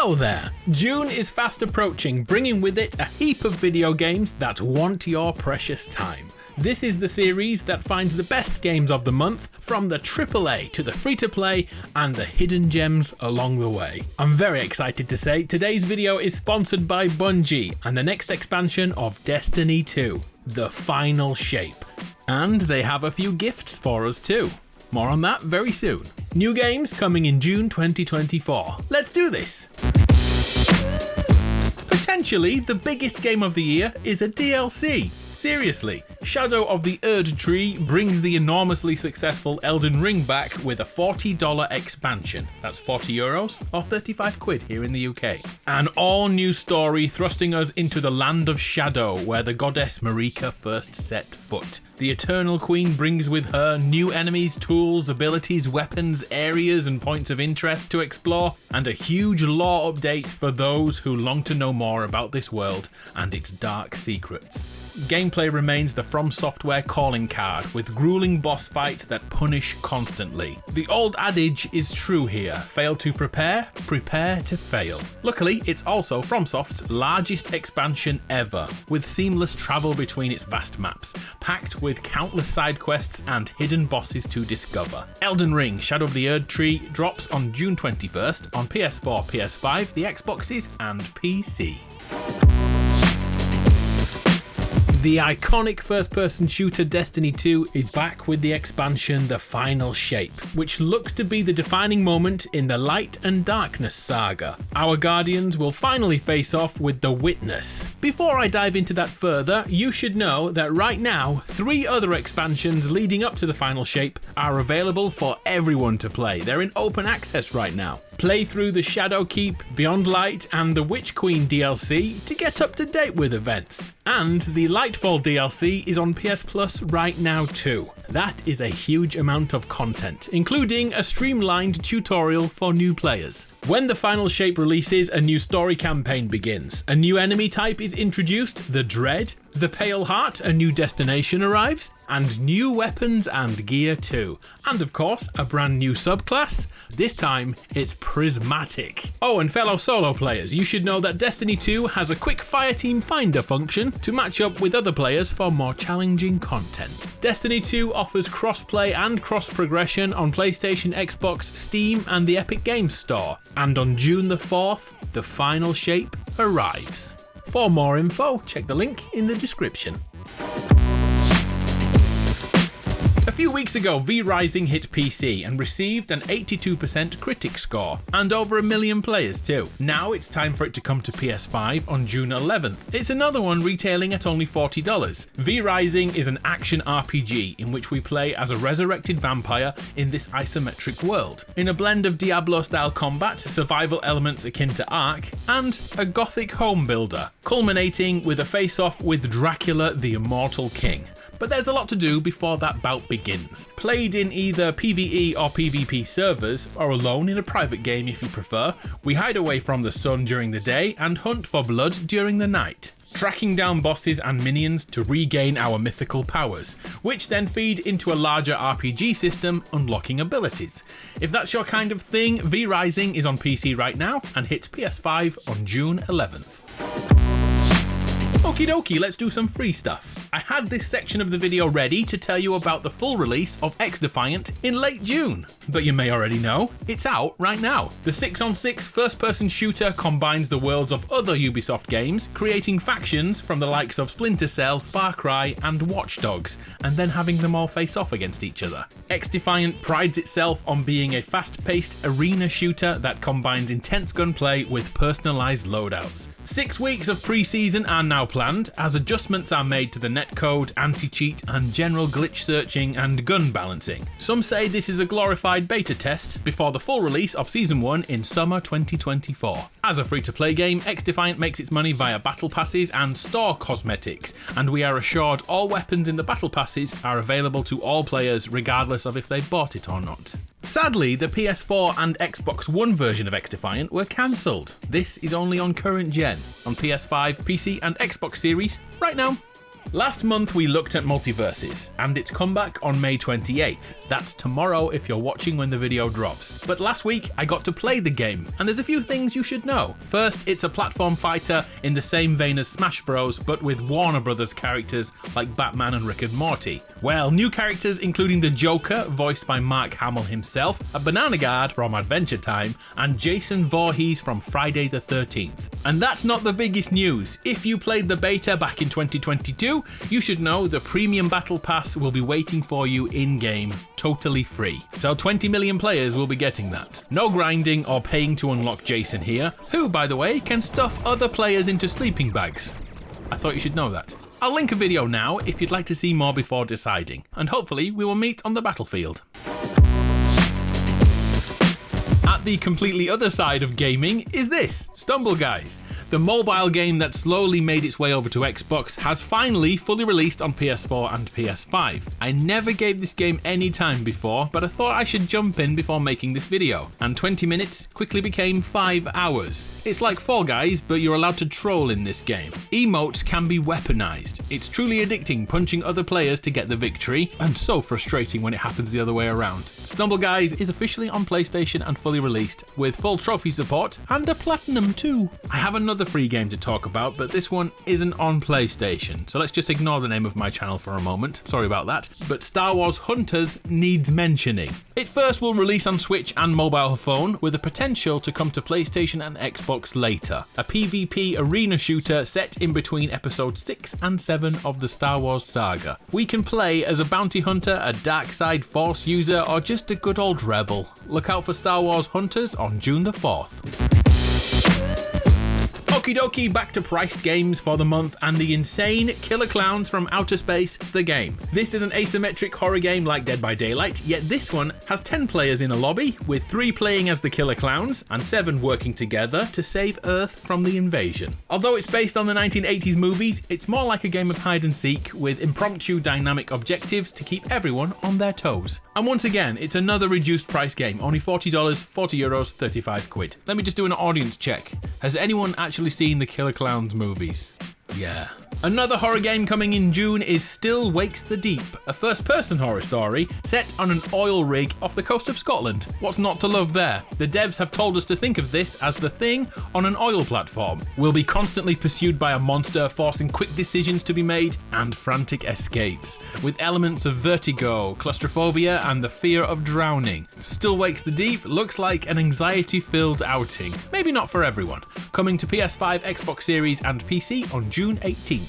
Hello there! June is fast approaching, bringing with it a heap of video games that want your precious time. This is the series that finds the best games of the month, from the AAA to the free-to-play and the hidden gems along the way. I'm very excited to say today's video is sponsored by Bungie and the next expansion of Destiny 2, The Final Shape. And they have a few gifts for us too. More on that very soon. New games coming in June 2024. Let's do this! Potentially, the biggest game of the year is a DLC. Seriously, Shadow of the Erdtree brings the enormously successful Elden Ring back with a $40 expansion. That's €40 or 35 quid here in the UK. An all new story thrusting us into the land of Shadow where the goddess Marika first set foot. The Eternal Queen brings with her new enemies, tools, abilities, weapons, areas and points of interest to explore, and a huge lore update for those who long to know more about this world and its dark secrets. Gameplay remains the From Software calling card, with grueling boss fights that punish constantly. The old adage is true here: fail to prepare, prepare to fail. Luckily, it's also FromSoft's largest expansion ever, with seamless travel between its vast maps, packed with countless side quests and hidden bosses to discover. Elden Ring Shadow of the Erdtree drops on June 21st on PS4, PS5, the Xboxes and PC. The iconic first-person shooter Destiny 2 is back with the expansion The Final Shape, which looks to be the defining moment in the Light and Darkness saga. Our Guardians will finally face off with the Witness. Before I dive into that further, you should know that right now, 3 other expansions leading up to The Final Shape are available for everyone to play. They're in open access right now. Play through the Shadow Keep, Beyond Light and the Witch Queen DLC to get up to date with events. And the Lightfall DLC is on PS Plus right now too. That is a huge amount of content, including a streamlined tutorial for new players. When The Final Shape releases, a new story campaign begins. A new enemy type is introduced, the Dread. The Pale Heart, a new destination arrives, and new weapons and gear too. And of course, a brand new subclass. This time, it's Prismatic. Oh, and fellow solo players, you should know that Destiny 2 has a quick fireteam finder function to match up with other players for more challenging content. Destiny 2 offers cross-play and cross-progression on PlayStation, Xbox, Steam and the Epic Games Store. And on June the 4th, The Final Shape arrives. For more info, check the link in the description. A few weeks ago, V-Rising hit PC and received an 82% critic score, and over 1 million players too. Now it's time for it to come to PS5 on June 11th. It's another one retailing at only $40. V-Rising is an action RPG in which we play as a resurrected vampire in this isometric world, in a blend of Diablo-style combat, survival elements akin to Ark, and a gothic home builder, culminating with a face-off with Dracula the Immortal King. But there's a lot to do before that bout begins. Played in either PvE or PvP servers, or alone in a private game if you prefer, we hide away from the sun during the day and hunt for blood during the night, tracking down bosses and minions to regain our mythical powers, which then feed into a larger RPG system, unlocking abilities. If that's your kind of thing, V-Rising is on PC right now and hits PS5 on June 11th. Okie dokie, let's do some free stuff. I had this section of the video ready to tell you about the full release of XDefiant in late June, but you may already know, it's out right now. The 6-on-6 first-person shooter combines the worlds of other Ubisoft games, creating factions from the likes of Splinter Cell, Far Cry and Watch Dogs, and then having them all face off against each other. XDefiant prides itself on being a fast-paced arena shooter that combines intense gunplay with personalized loadouts. 6 weeks of Preseason are now planned, as adjustments are made to the netcode, anti-cheat and general glitch searching and gun balancing. Some say this is a glorified beta test before the full release of Season 1 in summer 2024. As a free-to-play game, XDefiant makes its money via battle passes and store cosmetics, and we are assured all weapons in the battle passes are available to all players regardless of if they bought it or not. Sadly, the PS4 and Xbox One version of XDefiant were cancelled. This is only on current gen, on PS5, PC and Xbox Series right now. Last month we looked at Multiversus and its comeback on May 28th. That's tomorrow if you're watching when the video drops. But last week I got to play the game and there's a few things you should know. First, it's a platform fighter in the same vein as Smash Bros, but with Warner Brothers characters like Batman and Rick and Morty. Well, new characters including the Joker, voiced by Mark Hamill himself, a Banana Guard from Adventure Time, and Jason Voorhees from Friday the 13th. And that's not the biggest news. If you played the beta back in 2022, you should know the Premium Battle Pass will be waiting for you in-game, totally free. So 20 million players will be getting that. No grinding or paying to unlock Jason here, who, by the way, can stuff other players into sleeping bags. I thought you should know that. I'll link a video now if you'd like to see more before deciding, and hopefully we will meet on the battlefield. At the completely other side of gaming is this, Stumble Guys. The mobile game that slowly made its way over to Xbox has finally fully released on PS4 and PS5. I never gave this game any time before, but I thought I should jump in before making this video, and 20 minutes quickly became 5 hours. It's like Fall Guys, but you're allowed to troll in this game. Emotes can be weaponized. It's truly addicting punching other players to get the victory, and so frustrating when it happens the other way around. Stumble Guys is officially on PlayStation and fully released, with full trophy support and a platinum too. I have another free game to talk about, but this one isn't on PlayStation, so let's just ignore the name of my channel for a moment. Sorry about that. But Star Wars Hunters needs mentioning. It first will release on Switch and mobile phone, with the potential to come to PlayStation and Xbox later. A PvP arena shooter set in between episodes 6 and 7 of the Star Wars saga. We can play as a bounty hunter, a dark side force user, or just a good old rebel. Look out for Star Wars Hunters on June the 4th. Okie dokie, back to priced games for the month and the insane Killer Klowns from Outer Space, the game. This is an asymmetric horror game like Dead by Daylight, yet this one has 10 players in a lobby, with 3 playing as the Killer Klowns and 7 working together to save Earth from the invasion. Although it's based on the 1980s movies, it's more like a game of hide and seek with impromptu dynamic objectives to keep everyone on their toes. And once again, it's another reduced price game, only $40, €40, 35 quid. Let me just do an audience check. Has anyone actually seen the Killer Klowns movies? Yeah. Another horror game coming in June is Still Wakes the Deep, a first-person horror story set on an oil rig off the coast of Scotland. What's not to love there? The devs have told us to think of this as the Thing on an oil platform. We'll be constantly pursued by a monster, forcing quick decisions to be made and frantic escapes, with elements of vertigo, claustrophobia, and the fear of drowning. Still Wakes the Deep looks like an anxiety-filled outing. Maybe not for everyone. Coming to PS5, Xbox Series, and PC on June 18th.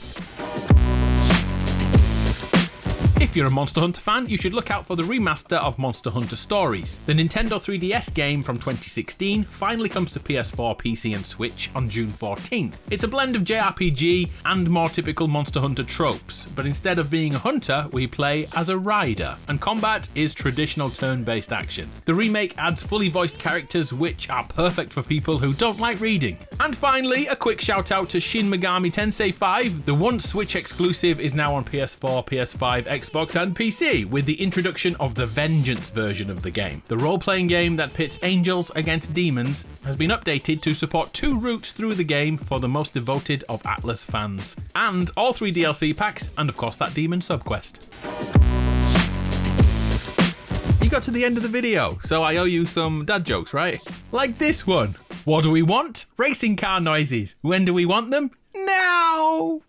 If you're a Monster Hunter fan, you should look out for the remaster of Monster Hunter Stories. The Nintendo 3DS game from 2016 finally comes to PS4, PC and Switch on June 14th. It's a blend of JRPG and more typical Monster Hunter tropes, but instead of being a hunter, we play as a rider, and combat is traditional turn-based action. The remake adds fully voiced characters which are perfect for people who don't like reading. And finally, a quick shout out to Shin Megami Tensei 5. The once Switch exclusive is now on PS4, PS5, Xbox and PC, with the introduction of the Vengeance version of the game. The role-playing game that pits angels against demons has been updated to support 2 routes through the game for the most devoted of Atlas fans. And all 3 DLC packs, and of course that demon subquest. You got to the end of the video, so I owe you some dad jokes, right? Like this one. What do we want? Racing car noises. When do we want them? Now!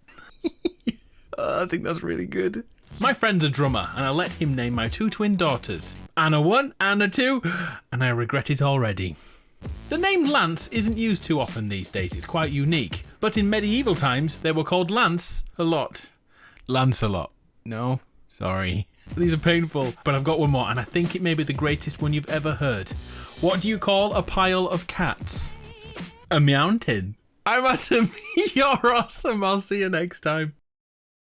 I think that's really good. My friend's a drummer, and I let him name my 2 twin daughters. Anna 1, Anna 2, and I regret it already. The name Lance isn't used too often these days, it's quite unique. But in medieval times, they were called Lance a lot. Lancelot. No, sorry. These are painful, but I've got one more, and I think it may be the greatest one you've ever heard. What do you call a pile of cats? A mountain. I'm Adam. You're awesome. I'll see you next time.